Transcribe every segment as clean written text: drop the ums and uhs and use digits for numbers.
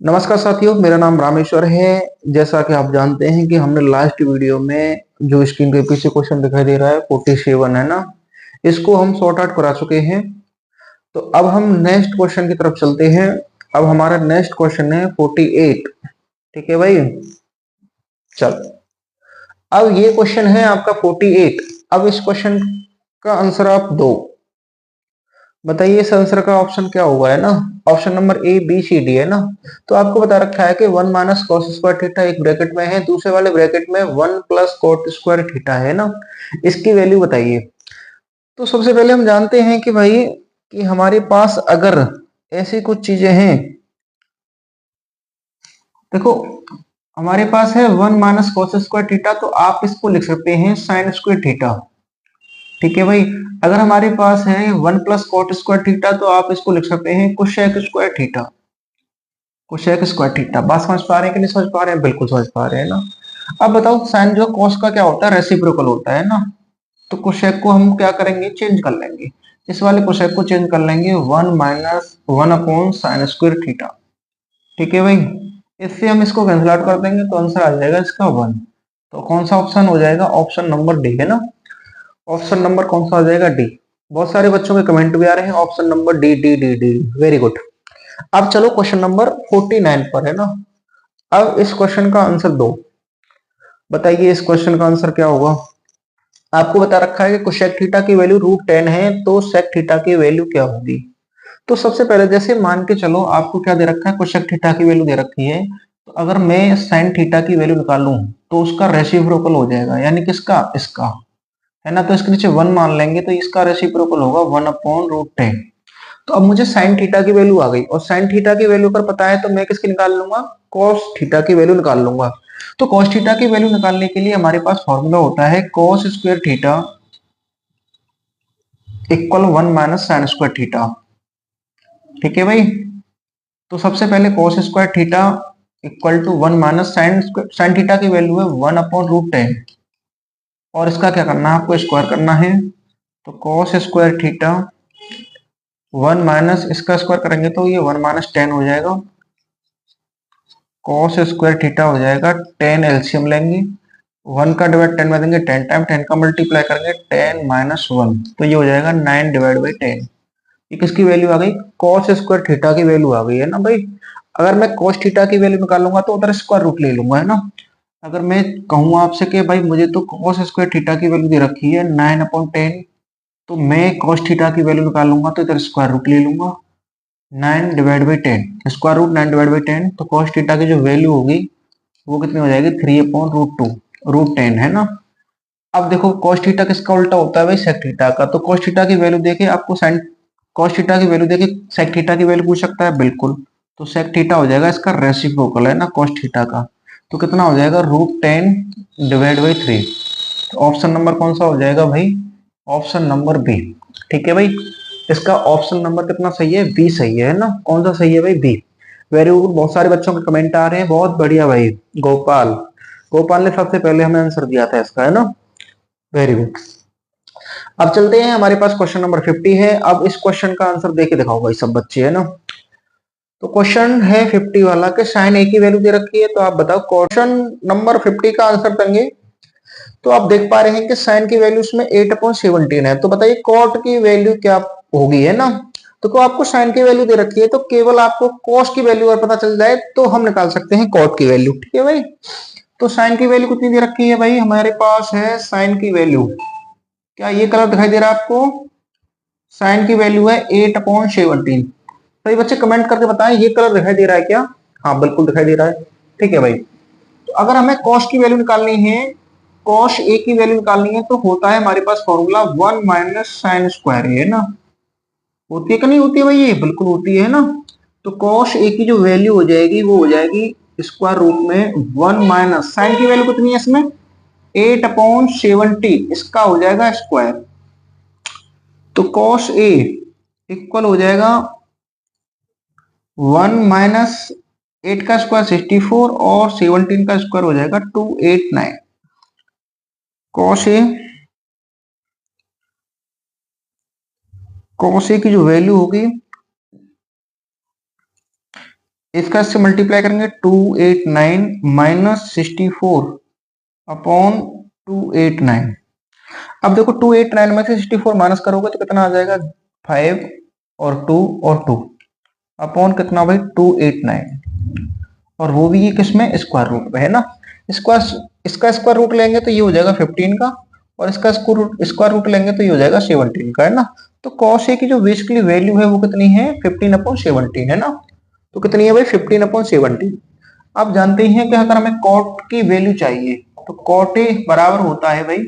नमस्कार साथियों, मेरा नाम रामेश्वर है। जैसा कि आप जानते हैं कि हमने लास्ट वीडियो में जो स्क्रीन के पीछे क्वेश्चन दिखाई दे रहा है 47 है ना, इसको हम सॉर्ट आउट करा चुके हैं। तो अब हम नेक्स्ट क्वेश्चन की तरफ चलते हैं। अब हमारा नेक्स्ट क्वेश्चन है 48। ठीक है भाई, चल। अब ये क्वेश्चन है आपका 48। अब इस क्वेश्चन का आंसर आप दो। बताइए इस आंसर का ऑप्शन क्या होगा, है ना। Option number A B C D है ना। तो आपको बता रखा है कि 1 माइनस कॉस स्क्वायर थीटा एक ब्रैकेट में है, दूसरे वाले ब्रैकेट में 1 प्लस कॉट स्क्वायर थीटा है ना। इसकी वैल्यू बताइए। तो सबसे पहले हम जानते हैं कि भाई कि हमारे पास अगर ऐसी कुछ चीजें हैं, देखो हमारे पास है 1 माइनस कॉस स्क्वायर थीटा, तो आप इसको लिख सकते हैं साइन स्क्वायर थीटा। ठीक है भाई। अगर हमारे पास है 1 प्लस कॉट स्क्वायर थीटा, तो आप इसको लिख सकते हैं cosec square theta. Cosec square theta. बात समझ पा रहे हैं कि नहीं समझ पा रहे हैं? बिल्कुल समझ पा रहे हैं ना। अब बताओ साइन जो कॉस का क्या होता है, रेसिप्रोकल होता है ना। तो कोसेक को हम क्या करेंगे, चेंज कर लेंगे। इस वाले कोसेक को चेंज कर लेंगे 1 minus 1 upon sine square theta. ठीक है भाई। इससे हम इसको कैंसिल आउट कर देंगे तो आंसर आ जाएगा इसका 1। तो कौन सा ऑप्शन हो जाएगा? ऑप्शन नंबर डी है ना। ऑप्शन नंबर कौन सा हो जाएगा? डी। बहुत सारे बच्चों के कमेंट भी आ रहे हैं option number D D D D. Very good. अब चलो क्वेश्चन नंबर 49 पर, है ना। अब इस क्वेश्चन का आंसर दो। बताइए इस क्वेश्चन का आंसर क्या होगा। आपको बता रखा है कि कोसेक थीटा की वैल्यू √10 है, तो सेक थीटा की वैल्यू क्या होगी। तो सबसे पहले जैसे मान के चलो, आपको क्या दे रखा है, कोसेक थीटा की वैल्यू दे रखी है। तो अगर मैं साइन थीटा की वैल्यू निकालूं तो उसका रेसिप्रोकल हो जाएगा, यानी किसका? इसका, है ना। तो इसके नीचे 1 मान लेंगे तो इसका रेसिप्रोकल होगा 1 अपॉन √10। तो अब मुझे साइन थीटा की वैल्यू आ गई, और साइन थीटा की वैल्यू अगर पता है तो मैं किसकी निकाल लूंगा? कॉस थीटा की वैल्यू निकाल लूंगा। तो कॉस थीटा की वैल्यू निकालने के लिए हमारे पास फॉर्मूला होता है cos square theta equal 1 minus sine square theta. ठीक है भाई। तो सबसे पहले cos square theta equal to 1 minus sine theta की वैल्यू है 1 अपॉन √10। और इसका क्या करना है, आपको स्क्वायर करना है। तो कॉस स्क्वायर थीटा 1 माइनस इसका स्क्वायर करेंगे तो ये 1 माइनस 10 हो जाएगा। कॉस स्क्वायर थीटा हो जाएगा 10, एलसीएम लेंगे 1 का डिवाइड 10 में देंगे 10 टाइम, 10 का मल्टीप्लाई करेंगे 10 माइनस 1, तो ये हो जाएगा 9 डिवाइड बाई 10। ये किसकी वैल्यू आ गई? कॉस स्क्वायर थीटा की वैल्यू आ गई, है ना भाई। अगर मैं कॉस थीटा की वैल्यू निकालूंगा तो उधर स्क्वायर रूट ले लूंगा, है ना। अगर मैं कहूँ आपसे कि भाई मुझे तो कॉस स्क्वायर थीटा की वैल्यू दे रखी है 9/10, तो मैं कॉस थीटा की वैल्यू निकालूंगा तो इधर स्क्वायर रूट ले लूंगा 9 divide by 10। Square root 9 divide by 10, तो कॉस थीटा की जो वैल्यू होगी वो कितनी हो जाएगी? 3/√2 √10, है ना। अब देखो कॉस थीटा किसका उल्टा होता है भाई? सेक थीटा का। तो कॉस थीटा की वैल्यू देके आपको साइन कॉस थीटा की वैल्यू देके सेक थीटा की वैल्यू पूछ सकता है, बिल्कुल। तो सेक थीटा हो जाएगा इसका रेसिप्रोकल, है ना, कॉस थीटा का। तो कितना हो जाएगा? √10 डिवाइड बाई 3। तो ऑप्शन नंबर कौन सा हो जाएगा भाई? Option number B. ठीक है भाई। इसका ऑप्शन नंबर कितना सही है? बी सही है ना। कौन सा सही है भाई? बी। Very good. बहुत सारे बच्चों के कमेंट आ रहे हैं, बहुत बढ़िया भाई। गोपाल गोपाल ने सबसे पहले हमें आंसर दिया था इसका, है ना। Very good. अब चलते हैं, हमारे पास क्वेश्चन नंबर 50 है। अब इस क्वेश्चन का आंसर देके दिखाओ भाई सब बच्चे, है ना। तो क्वेश्चन है 50 वाला कि साइन ए की वैल्यू दे रखी है, तो आप बताओ क्वेश्चन नंबर 50 का आंसर देंगे। तो आप देख पा रहे हैं कि साइन की वैल्यू इसमें 8/17 है। तो बताइए कॉट की वैल्यू क्या होगी, है ना। तो को आपको साइन की वैल्यू दे रखी है, तो केवल आपको कॉस की वैल्यू अगर पता चल जाए तो हम निकाल सकते हैं कॉट की वैल्यू। ठीक है भाई। तो साइन की वैल्यू कितनी दे रखी है भाई? हमारे पास है साइन की वैल्यू, क्या ये कलर दिखाई दे रहा है आपको? साइन की वैल्यू है 8/17। तो ये बच्चे कमेंट करके बताएं ये कलर दिखाई दे रहा है क्या? हाँ बिल्कुल दिखाई दे रहा है। ठीक है भाई। तो अगर हमें कॉस की वैल्यू निकालनी है, कॉस ए की वैल्यू निकालनी है, तो होता है हमारे पास फॉर्मूला 1 माइनस साइन स्क्वायर, है ना। होती है कि नहीं होती है भाई? ये बिल्कुल होती है ना। तो कॉस ए की जो वैल्यू हो जाएगी वो हो जाएगी स्क्वायर रूट में 1 माइनस साइन की वैल्यू कितनी है इसमें? 8/17, इसका हो जाएगा स्क्वायर। तो कॉस ए इक्वल हो जाएगा 1 माइनस 8 का स्क्वायर 64, और 17 का स्क्वायर हो जाएगा 289। कॉस ए कॉस ए की जो वैल्यू होगी इसका इससे मल्टीप्लाई करेंगे 289 माइनस 64 अपॉन 289। अब देखो 289 में से 64 माइनस करोगे तो कितना आ जाएगा, 5 और 2 और 2 अपॉन कितना भाई 289, और वो भी ये किसमें स्क्वायर रूट में है ना। इसका स्क्वायर रूट लेंगे तो ये हो जाएगा 15 का, और इसका स्क्वायर रूट लेंगे तो ये हो जाएगा 17 का, है ना। तो कॉस ए की जो बेसिकली वैल्यू है वो कितनी है, 15/17 है ना। तो कितनी है भाई, 15/17। आप जानते हैं कि अगर हमें कॉट की वैल्यू चाहिए तो कॉट ए बराबर होता है भाई,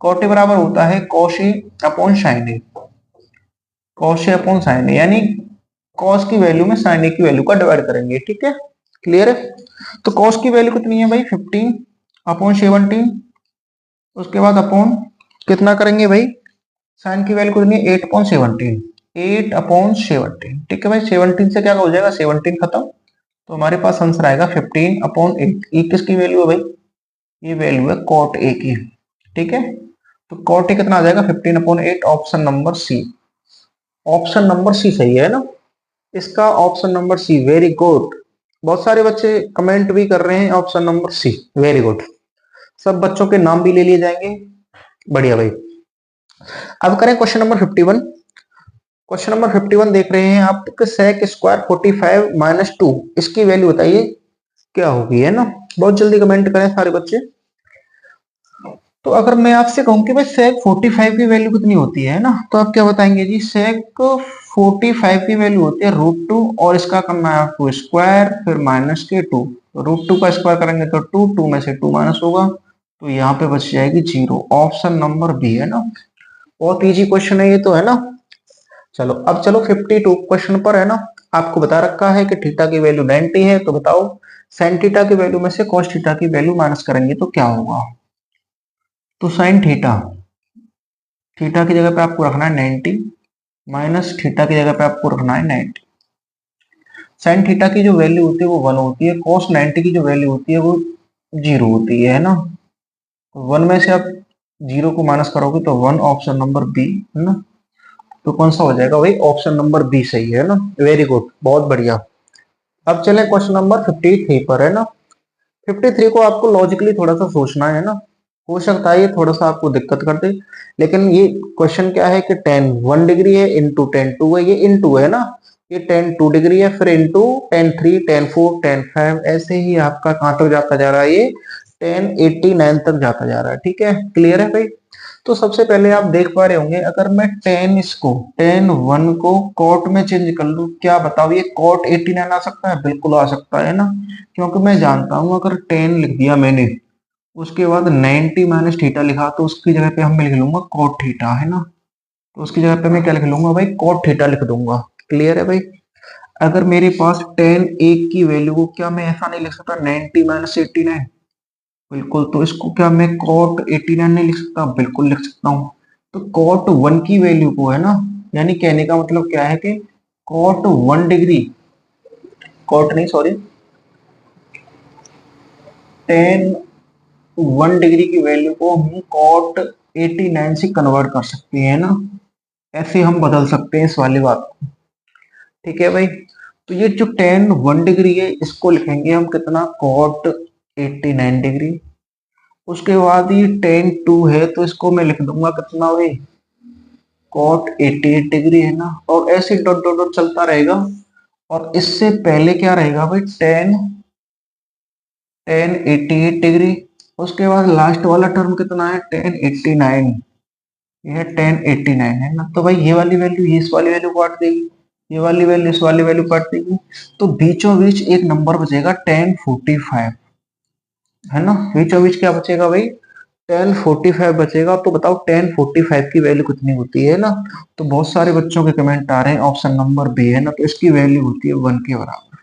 कॉट ए बराबर होता है cos A upon sine A, cos A upon sine ए, यानी कॉस की वैल्यू में साइन ए की वैल्यू का डिवाइड करेंगे, ठीक है, क्लियर है। तो कॉस की वैल्यू कितनी है भाई, 15/17। उसके बाद अपॉन कितना करेंगे भाई, साइन की वैल्यू कितनी है, 8/17, 8/17, ठीक है भाई। 17 से क्या हो जाएगा, 17 खत्म, तो हमारे पास आंसर आएगा 15/8। ये किसकी वैल्यू है भाई, ये वैल्यू है कॉट ए की, ठीक है। तो कॉट ए कितना आ जाएगा, 15/8, option number C. Option number C सही है ना इसका, option number C, very good. बहुत सारे बच्चे कमेंट भी कर रहे हैं option number C, very good. सब बच्चों के नाम भी ले लिए जाएंगे, बढ़िया भाई। अब करें क्वेश्चन नंबर 51। क्वेश्चन नंबर 51 देख रहे हैं आप, कि sec स्क्वायर 45 - 2, इसकी वैल्यू बताइए क्या होगी, है ना। बहुत जल्दी कमेंट करें सारे बच्चे। तो अगर मैं आपसे कहूं कि भाई sec 45 की वैल्यू कितनी होती है ना, तो आप क्या बताएंगे जी, sec 45 की वैल्यू होती है √2, और इसका करना है आपको स्क्वायर, फिर माइनस के 2, √2 का स्क्वायर करेंगे तो 2, 2 में से 2 माइनस होगा, तो यहाँ पे बच जाएगी 0। ऑप्शन नंबर बी है ना, बहुत इजी क्वेश्चन है ये तो, है ना। चलो अब चलो 52 क्वेश्चन पर, है ना। आपको बता रखा है कि थीटा की वैल्यू 90 है, तो बताओ साइन थीटा की वैल्यू में से कॉस थीटा की वैल्यू माइनस करेंगे तो क्या होगा। तो साइन थीटा, थीटा की जगह पे आपको रखना है 90, माइनस थीटा की जगह पे आपको रखना है 90। साइन थीटा की जो वैल्यू होती है वो 1 होती है, कॉस 90 की जो वैल्यू होती है वो 0 होती है ना। तो 1 में से आप 0 को माइनस करोगे तो 1, ऑप्शन नंबर बी, है ना। तो कौन सा हो जाएगा भाई, ऑप्शन नंबर बी सही है ना, वेरी गुड, बहुत बढ़िया। अब चले क्वेश्चन नंबर 53 पर, है ना। 53 को आपको लॉजिकली थोड़ा सा सोचना है ना, हो सकता है ये थोड़ा सा आपको दिक्कत कर दे, लेकिन ये क्वेश्चन क्या है कि टेन 1 डिग्री है, इंटू टेन 2 है, ये इंटू है ना, ये टेन 2 डिग्री है, फिर इंटू टेन 3, टेन 4, टेन 5, ऐसे ही आपका कहाँ तक जाता जा रहा है, ये 1089 तक जाता जा रहा है, ठीक है, क्लियर है भाई। तो सबसे पहले आप देख पा रहे होंगे, अगर मैं टेन 1 को कॉट में चेंज कर लूं, क्या बताओ ये कॉट 89 आ सकता है, बिल्कुल आ सकता है ना, क्योंकि मैं जानता हूं अगर 10 लिख दिया मैंने, उसके बाद 90 माइनस थीटा लिखा, तो उसकी जगह पे हम लिख लूंगा कॉट थीटा, है ना। तो उसकी जगह पे मैं क्या लिख लूंगा भाई, कॉट थीटा लिख दूंगा, क्लियर है भाई। अगर मेरे पास टेन एक की वैल्यू को, क्या मैं ऐसा नहीं लिख सकता 90 माइनस 89, बिल्कुल। तो इसको क्या मैं कॉट 89 नहीं लिख सकता, बिल्कुल लिख सकता हूँ। तो कॉट 1 की वैल्यू को, है ना, यानी कहने का मतलब क्या है कि कॉट 1 डिग्री, कॉट नहीं सॉरी, टेन 1 डिग्री की वैल्यू को हम कॉट 89 से कन्वर्ट कर सकते हैं ना, ऐसे हम बदल सकते हैं इस वाली बात को, ठीक है भाई। तो ये जो टेन 1 डिग्री है इसको लिखेंगे हम कितना, कॉट 89 डिग्री। उसके बाद ये टेन 2 है तो इसको मैं लिख दूंगा कितना भाई, कॉट 88 डिग्री, है ना। और ऐसे डॉट डॉट डॉट चलता रहेगा, और इससे पहले क्या रहेगा भाई, टेन 88 डिग्री। उसके बाद लास्ट वाला टर्म कितना है, 1089, ये 1089 है ना। तो भाई ये वाली वैल्यू ये इस वाली वैल्यू काट देगी, ये वाली वैल्यू इस वाली वैल्यू काट देगी, तो बीचों बीच एक नंबर बचेगा 1045, है ना। बीचों बीच क्या बचेगा भाई, 1045 बचेगा। तो बताओ 1045 की वैल्यू कितनी होती है ना। तो बहुत सारे बच्चों के कमेंट आ रहे हैं ऑप्शन नंबर बी, है ना, तो इसकी वैल्यू होती है 1 के बराबर।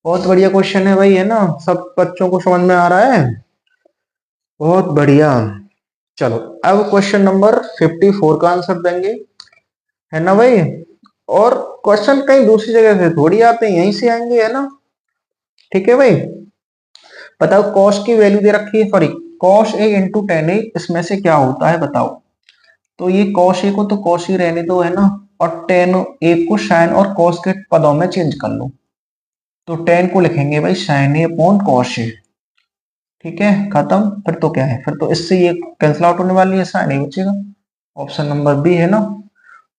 बहुत बढ़िया क्वेश्चन है भाई, है ना, सब बच्चों को समझ में आ रहा है, बहुत बढ़िया। चलो अब क्वेश्चन नंबर 54 का आंसर देंगे, है ना भाई। और क्वेश्चन कहीं दूसरी जगह से थोड़ी आते हैं, यहीं से आएंगे, है ना, ठीक है भाई। बताओ कॉस की वैल्यू दे रखी है, sorry, cos A into ten ए, इसमें से क्या होता है बताओ। तो ये कॉस ए को तो कॉस ही रहने दो, है ना, और टेन ए को साइन और कॉस के पदों में चेंज कर लो। तो टेन को लिखेंगे भाई sign A upon cos A. ठीक है, खत्म। फिर तो क्या है, फिर तो इससे ये कैंसिल आउट होने वाली है, साइन ए बचेगा। ऑप्शन नंबर बी है ना।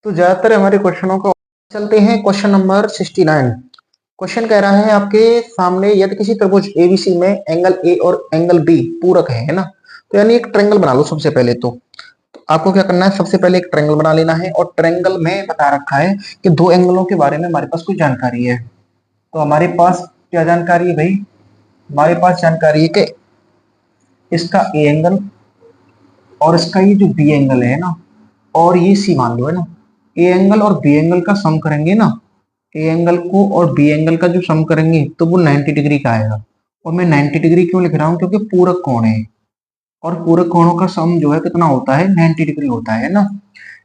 तो ज्यादातर हमारे क्वेश्चनों का चलते हैं क्वेश्चन नंबर 69। क्वेश्चन कह रहा है आपके सामने, यदि किसी त्रिभुज एबीसी में एंगल ए और एंगल बी पूरक है ना, तो यानी एक ट्रायंगल बना लो सबसे पहले तो आपको क्या करना है, सबसे पहले एक ट्रायंगल बना लेना है। और ट्रायंगल में बता रखा है कि दो एंगलों के बारे में हमारे पास कुछ जानकारी है। तो हमारे पास क्या जानकारी है भाई, हमारे पास जानकारी है कि इसका ए एंगल और इसका ये जो बी एंगल है ना, और ये सी मान लो है ना, ए एंगल और बी एंगल का सम करेंगे ना, ए एंगल को और बी एंगल का जो सम करेंगे तो वो 90 डिग्री का आएगा। और मैं 90 डिग्री क्यों लिख रहा हूँ, क्योंकि पूरक कोण है, और पूरक कोणों का सम जो है कितना होता है, 90 डिग्री होता है ना।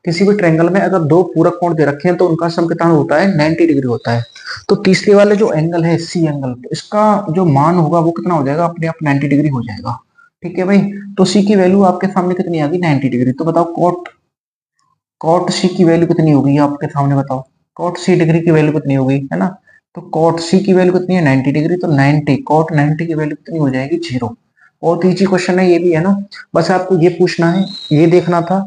किसी भी ट्रायंगल में अगर दो पूरक कोण दे रखे हैं तो उनका सम कितना होता है, 90 डिग्री होता है। तो तीसरे वाले जो एंगल है सी एंगल, तो इसका जो मान होगा वो कितना हो जाएगा, अपने आप 90 डिग्री हो जाएगा। ठीक है भाई। तो सी की वैल्यू आपके सामने कितनी आ गई, 90 डिग्री। तो बताओ कॉट कॉट सी की वैल्यू कितनी होगी, आपके सामने बताओ। कॉट सी डिग्री की वैल्यू कितनी होगी, है ना। तो कॉट सी की वैल्यू कितनी है, 90 डिग्री। तो 90 कॉट 90 की वैल्यू कितनी हो जाएगी, 0। बहुत ईजी क्वेश्चन है ये भी, है ना। बस आपको ये पूछना है, ये देखना था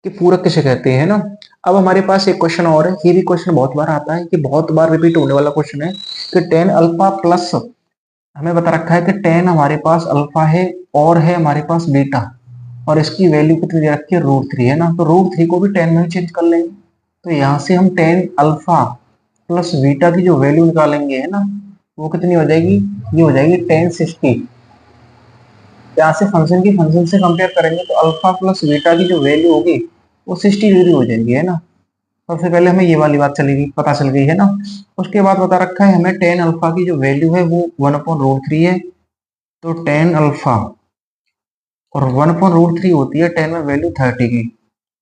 कि पूरक किसे कहते हैं ना। अब हमारे पास एक क्वेश्चन और है, ये भी क्वेश्चन बहुत बार आता है, ये बहुत बार रिपीट होने वाला क्वेश्चन है कि टेन अल्फा प्लस, हमें बता रखा है कि टेन हमारे पास अल्फा है और है हमारे पास बीटा, और इसकी वैल्यू कितनी दे रखी है, √3 है ना। तो √3 को भी टेन में चेंज कर लेंगे। तो यहाँ से हम टेन अल्फा प्लस बीटा की जो वैल्यू निकालेंगे है ना, वो कितनी हो जाएगी, ये हो जाएगी 1060। यहाँ से फंक्शन की फंक्शन से कंपेयर करेंगे तो अल्फा प्लस बीटा की जो वैल्यू होगी वो 60 डिग्री हो जाएगी, है ना। सबसे पहले हमें ये वाली बात चलेगी, पता चल गई है ना। उसके बाद बता रखा है हमें टेन अल्फा की जो वैल्यू है वो 1/√3 है। तो टेन अल्फा और 1/√3 होती है टेन में वैल्यू 30 की।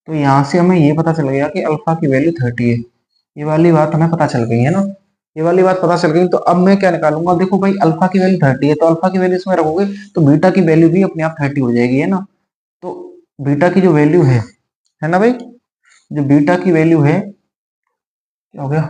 तो यहाँ से हमें ये पता चल गया कि अल्फा की वैल्यू 30 है। ये वाली बात हमें पता चल गई है ना, ये वाली बात पता चल गई। तो अब मैं क्या निकालूंगा, देखो भाई अल्फा की वैल्यू 30 है, तो अल्फा की वैल्यू इसमें रखोगे तो बीटा की वैल्यू भी अपने आप 30 हो जाएगी, है ना। तो बीटा की जो वैल्यू है ना भाई, जो बीटा की वैल्यू है, क्या हो गया,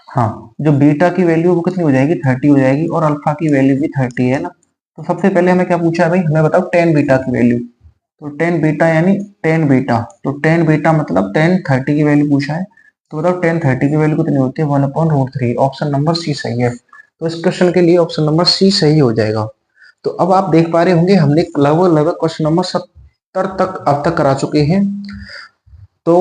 हाँ, जो बीटा की वैल्यू वो कितनी हो जाएगी, 30 हो जाएगी, और अल्फा की वैल्यू भी 30 है ना। तो सबसे पहले हमें क्या पूछा है भाई, हमें बताओ टेन बीटा की वैल्यू। तो टेन बीटा यानी टेन बीटा, तो टेन बीटा मतलब टेन 30 की वैल्यू पूछा है। तो बताओ टेन 30 की वैल्यू कितनी होती है, 1/√3। ऑप्शन नंबर सी सही है। तो इस क्वेश्चन के लिए ऑप्शन नंबर सी सही हो जाएगा। तो अब आप देख पा रहे होंगे हमने लगभग लगभग क्वेश्चन नंबर 70 तक अब तक करा चुके हैं। तो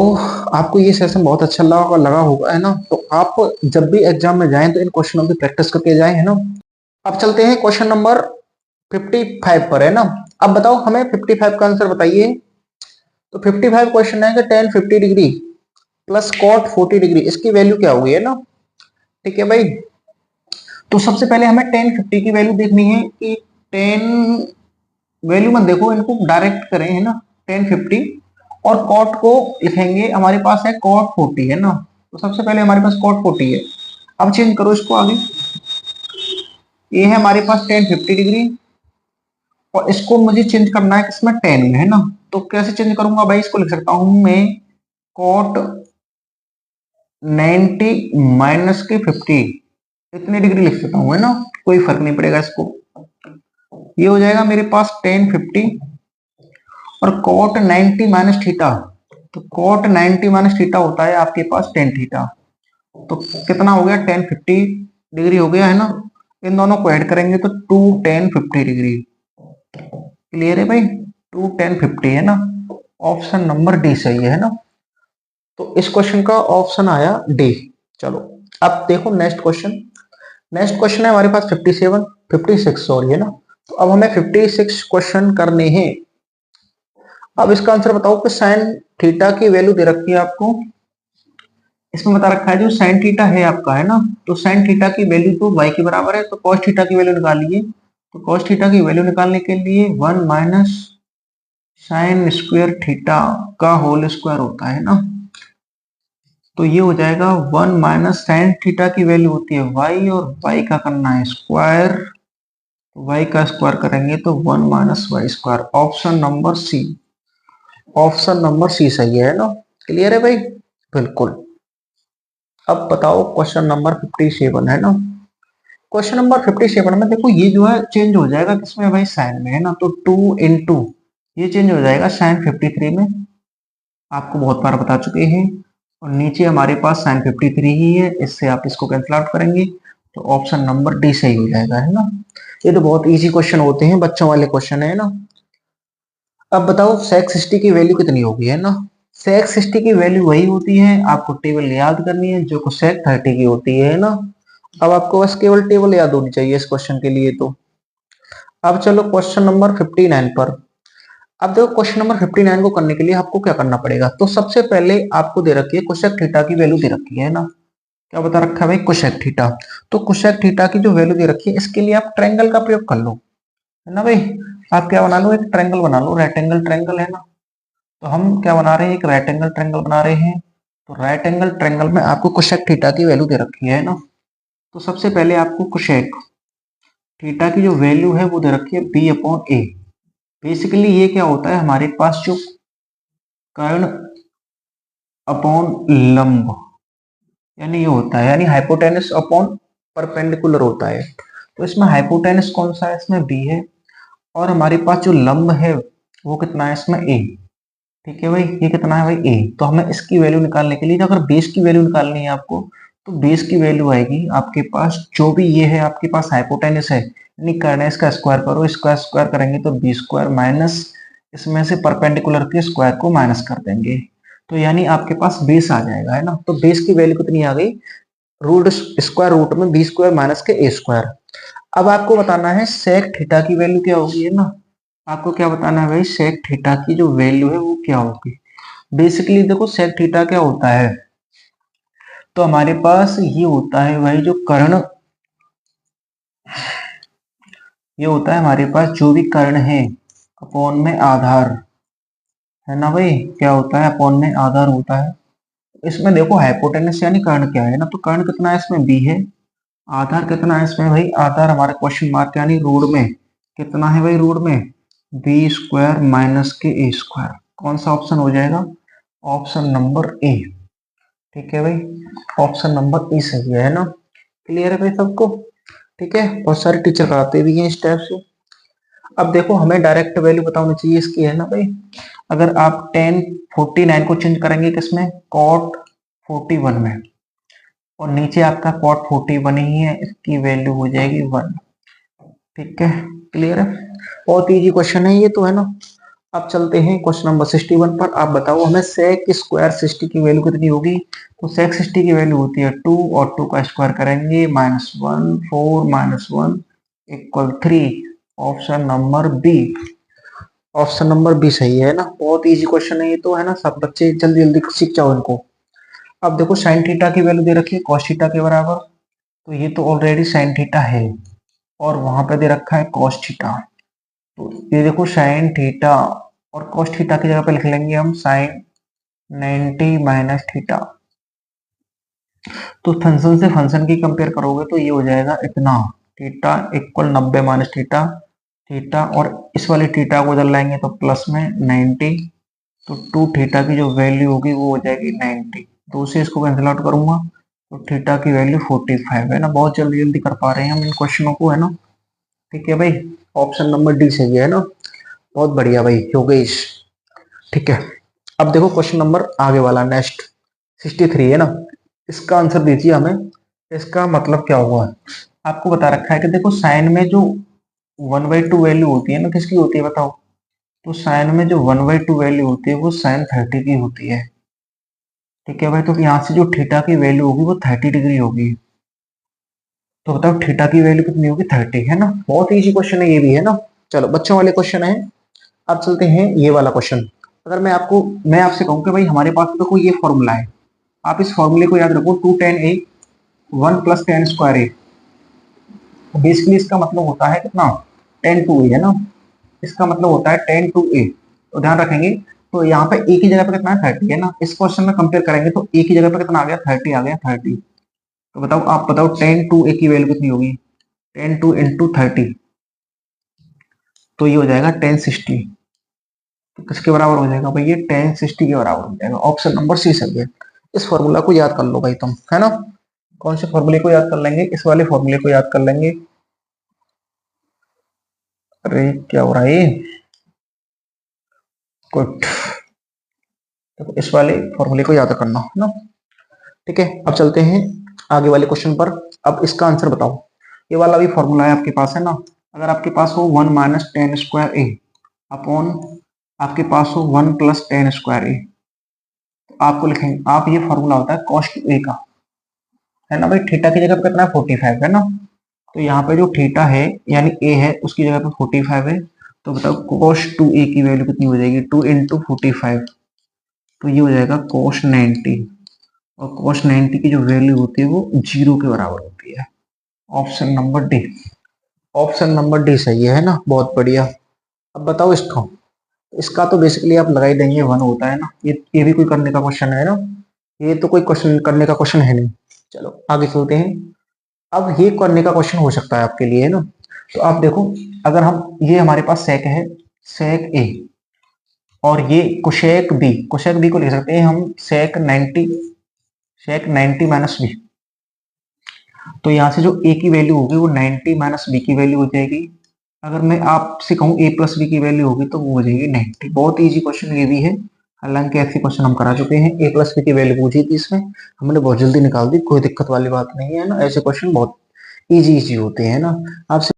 आपको ये सेशन बहुत अच्छा लगा होगा, है ना। तो आप जब भी एग्जाम में जाएं तो इन क्वेश्चनों की प्रैक्टिस करके जाएं, है ना। अब चलते हैं क्वेश्चन नंबर 55 पर, है ना। अब बताओ हमें 55 का आंसर बताइए। तो 55 क्वेश्चन है कि tan 50 degree plus cot 40 degree, इसकी वैल्यू क्या होगी, है ना। ठीक है भाई। तो सबसे पहले हमें टेन 50 की वैल्यू देखनी है कि टेन वैल्यू मत देखो, इनको डायरेक्ट करें, है ना। टेन 50 और कॉट को लिखेंगे, हमारे पास है कॉट 40, है ना। तो सबसे पहले हमारे पास कॉट 40 है। अब चेंज करो इसको आगे, ये है हमारे पास टेन 50 डिग्री, और इसको मुझे चेंज करना है किसमें, टेन में, है ना। तो कैसे चेंज करूंगा भाई, इसको लिख सकता हूं मैं कॉट 90 माइनस के 50, इतने डिग्री लिख सकता हूँ, है ना। कोई फर्क नहीं पड़ेगा इसको। ये हो जाएगा मेरे पास टेन 50 और कॉट 90 माइनस थीटा। तो कॉट 90 माइनस थीटा होता है आपके पास टेन थीटा। तो कितना हो गया, टेन 50 डिग्री हो गया, है ना। इन दोनों को ऐड करेंगे तो टू टेन 50 डिग्री। क्लियर है भाई, टू टेन 50, है ना। ऑप्शन नंबर डी सही है ना। तो इस क्वेश्चन का ऑप्शन आया डी। चलो अब देखो नेक्स्ट क्वेश्चन। नेक्स्ट क्वेश्चन है हमारे पास 57 56 सॉरी, है ना। तो अब हमें 56 क्वेश्चन करने हैं। अब इसका आंसर बताओ कि साइन थीटा की वैल्यू दे रखी है आपको, इसमें बता रखा है जो साइन थीटा है आपका, है ना। तो साइन थीटा की वैल्यू तो y के बराबर है, तो कॉस थीटा की वैल्यू निकालिए। तो कॉस थीटा की वैल्यू निकालने के लिए 1 माइनस साइन स्क्वायर थीटा का होल स्क्वायर होता है ना। तो ये हो जाएगा 1 माइनस साइन थीटा की वैल्यू होती है y, और y का करना है स्क्वायर। y का स्क्वायर करेंगे तो 1 minus Y square. Option number C, option number C सही है ना। क्लियर है भाई, बिल्कुल। अब बताओ क्वेश्चन नंबर 57 है ना। क्वेश्चन नंबर 57 में देखो ये जो है चेंज हो जाएगा किसमें भाई, साइन में है ना। तो 2 into ये चेंज हो जाएगा साइन 53 में, आपको बहुत बार बता चुके हैं। और नीचे हमारे पास साइन 53 ही है, इससे आप इसको कैंसिल आउट करेंगे तो ऑप्शन नंबर डी सही हो जाएगा, है ना। ये तो बहुत इजी क्वेश्चन होते हैं, बच्चों वाले क्वेश्चन है ना। अब बताओ sec 60 की वैल्यू कितनी होगी, है ना। sec 60 की वैल्यू वही होती है, आपको टेबल याद करनी है जो sec 30 की होती है ना। अब आपको बस केवल टेबल याद होनी चाहिए इस क्वेश्चन के लिए तो। अब चलो क्वेश्चन नंबर 59 पर। अब देखो क्वेश्चन नंबर 59 को करने के लिए आपको क्या करना पड़ेगा, तो सबसे पहले आपको दे रखी है कोसेक थीटा की वैल्यू दे रखी है ना। क्या बता रखा है भाई, कोसेक थीटा। तो कोसेक थीटा की जो वैल्यू दे रखी है इसके लिए आप ट्रायंगल का प्रयोग कर लो, है ना भाई। आप क्या बना लो, एक ट्रायंगल बना लो, राइट एंगल ट्रायंगल, है ना। तो हम क्या बना रहे हैं, एक राइट एंगल ट्रायंगल बना रहे हैं। तो राइट एंगल ट्रायंगल में आपको कोसेक थीटा की वैल्यू दे रखी है ना। तो सबसे पहले आपको कोसेक थीटा की जो वैल्यू है वो दे रखी है बी अपॉन ए। बेसिकली ये क्या होता है, हमारे पास जो कर्ण अपॉन लंब यानी ये होता है, यानी हाइपोटेनस अपॉन परपेंडिकुलर होता है। तो इसमें हाइपोटेनस कौन सा है, इसमें बी है। और हमारे पास जो लंब है वो कितना है, इसमें ए। ठीक है भाई, ये कितना है भाई, ए। तो हमें इसकी वैल्यू निकालने के लिए अगर बेस की वैल्यू निकालनी है आपको, तो बेस की वैल्यू आएगी आपके पास जो भी ये है आपके पास हाइपोटेनस है, यानी कर्ण है, इसका स्क्वायर करो, इसका स्क्वायर करेंगे तो बी स्क्वायर माइनस इसमें से परपेंडिकुलर के स्क्वायर को माइनस कर देंगे। तो यानी आपके पास बेस आ जाएगा, है ना। तो बेस की वैल्यू कितनी आ गई, रूट स्क्वायर रूट में बी स्क्वायर माइनस के ए स्क्वायर। अब आपको बताना है सेक थीटा की वैल्यू क्या होगी, है ना। आपको क्या बताना है भाई, सेक थीटा की जो वैल्यू है वो क्या होगी। बेसिकली देखो सेक थीटा क्या होता है, तो हमारे पास ये होता है भाई जो कर्ण, ये होता है हमारे पास जो भी कर्ण है अपॉन में आधार, है ना भाई। क्या होता है, अपॉन में आधार होता है। इसमें देखो हाइपोटेनस यानी कर्ण क्या है ना, तो कर्ण कितना है इसमें बी है। आधार कितना है इसमें भाई, आधार हमारा क्वेश्चन मार्क यानी रूट में कितना है भाई, रूट में बी स्क्वायर माइनस के ए स्क्वायर। कौन सा ऑप्शन हो जाएगा, ऑप्शन नंबर ए। ठीक है भाई, ऑप्शन नंबर ए सही है ना। क्लियर है भाई सबको। ठीक है, बहुत सारे टीचर कराते भी हैं इस टाइप से। अब देखो हमें डायरेक्ट वैल्यू पता होनी चाहिए इसकी, है ना भाई। अगर आप टेन 49 को चेंज करेंगे किसमें, कॉट 41 में, और नीचे आपका कॉट 41 ही है, इसकी वैल्यू हो जाएगी 1। ठीक है, क्लियर है। बहुत इजी क्वेश्चन है ये तो, है ना। अब चलते हैं क्वेश्चन नंबर 61 पर। आप बताओ हमें सेक स्क्वायर 60 की वैल्यू कितनी होगी। तो सेक 60 की वैल्यू होती है 2, और 2 का स्क्वायर करेंगे -1, 4 -1 equal 3। Option number B, option number B सही है ना। बहुत इजी क्वेश्चन है ये तो, है ना। सब बच्चे जल्दी जल्दी सीख जाओ इनको। अब देखो साइन थीटा की वैल्यू दे रखी है कॉस थीटा के बराबर, तो ये तो ऑलरेडी साइन थीटा है, और वहां पे दे रखा है कॉस थीटा। तो ये देखो साइन थीटा और कॉस थीटा की जगह पे लिख लेंगे हम साइन 90 माइनस थीटा। तो फंक्शन से फंक्शन की कंपेयर करोगे तो ये हो जाएगा इतना, theta equal 90 minus theta, theta और इस वाले थीटा को उधर लाएंगे तो प्लस में 90। तो 2 थीटा की जो वैल्यू होगी वो हो जाएगी 90। तो उसे इसको कैंसिल आउट करूंगा तो थीटा की वैल्यू 45 है ना। बहुत जल्दी जल्दी कर पा रहे हैं हम इन क्वेश्चनों को, है ना। ठीक है भाई, ऑप्शन नंबर डी सही है ना। बहुत बढ़िया भाई योगेश। ठीक है, अब देखो क्वेश्चन नंबर आगे वाला नेक्स्ट 63 है ना। इसका आंसर दीजिए हमें, इसका मतलब क्या हुआ। आपको बता रखा है कि देखो साइन में जो 1/2 वैल्यू होती है ना, किसकी होती है बताओ। तो साइन में जो 1/2 वैल्यू होती है वो साइन 30 की होती है। ठीक है भाई, तो यहाँ से जो थीटा की वैल्यू होगी वो 30 डिग्री होगी। तो बताओ थीटा की वैल्यू कितनी होगी, 30, है ना। बहुत इजी क्वेश्चन है ये भी, है ना। चलो बच्चों वाले क्वेश्चन है। अब चलते हैं ये वाला क्वेश्चन। अगर मैं आपसे कहूँ कि भाई हमारे पास तो कोई ये फॉर्मूला है, आप इस फॉर्मूले को याद रखो, 2tan a 1 + tan स्क्वायर ए। तो बेसिकली इसका मतलब होता है कितना, tan 2a, है ना। इसका मतलब होता है tan 2a। तो ध्यान रखेंगे, तो यहाँ पे a की जगह पे कितना है, 30, है ना। इस क्वेश्चन में कंपेयर करेंगे तो a की जगह पे कितना आ गया, 30 आ गया, 30। तो बताओ, आप बताओ tan 2a की वैल्यू कितनी होगी, tan 2 × 30, तो ये हो जाएगा tan 60। तो किसके बराबर हो जाएगा भाई, ये tan 60 के बराबर हो जाएगा। ऑप्शन नंबर सी सही है। इस फॉर्मूला को याद कर लो भाई तुम, है ना। कौन से फॉर्मूले को याद कर लेंगे, इस वाले फॉर्मूले को याद कर लेंगे। अरे क्या हो रहा है, गुड। देखो इस वाले फॉर्मूले को याद करना है ना। ठीक है, अब चलते हैं आगे वाले क्वेश्चन पर। अब इसका आंसर बताओ। ये वाला भी फॉर्मूला है आपके पास, है ना। अगर आपके पास हो 1 माइनस टेन स्क्वायर ए अपॉन आपके पास हो 1 प्लस टेन स्क्वायर ए, तो आपको लिखेंगे, आप ये फॉर्मूला होता है कॉस टू ए का, है ना भाई। थीटा की जगह पे कितना है 45 है ना। तो यहाँ पे जो थीटा है यानी ए है उसकी जगह पे 45 है। तो बताओ कॉस टू ए की वैल्यू कितनी हो जाएगी, 2 इंटू 45, तो ये हो जाएगा कॉस 90। और कॉस 90 की जो वैल्यू होती है वो 0 के बराबर होती है। Option number D, option number D सही है ना, बहुत बढ़िया। अब बताओ इसको, इसका तो बेसिकली आप लगा ही देंगे 1 होता है ना, ये भी कोई करने का क्वेश्चन है ना, ये तो कोई क्वेश्चन करने का क्वेश्चन है नहीं। चलो आगे चलते हैं। अब ये करने का क्वेश्चन हो सकता है आपके लिए, है ना। तो आप देखो, अगर हम, ये हमारे पास सेक है, सेक ए, और ये कुशेक बी, कुशेक बी को लिख सकते हैं हम सेक 90, सेक 90 माइनस बी। तो यहाँ से जो ए की वैल्यू होगी वो 90 माइनस बी की वैल्यू हो जाएगी। अगर मैं आपसे कहूँ ए प्लस बी की वैल्यू होगी तो वो हो जाएगी 90। बहुत इजी क्वेश्चन ये भी है, हालांकि ऐसे क्वेश्चन हम करा चुके हैं। ए प्लस बी की वैल्यू पूछी थी इसमें, हमने बहुत जल्दी निकाल दी, कोई दिक्कत वाली बात नहीं है ना। ऐसे क्वेश्चन बहुत इजी इजी होते हैं ना। आप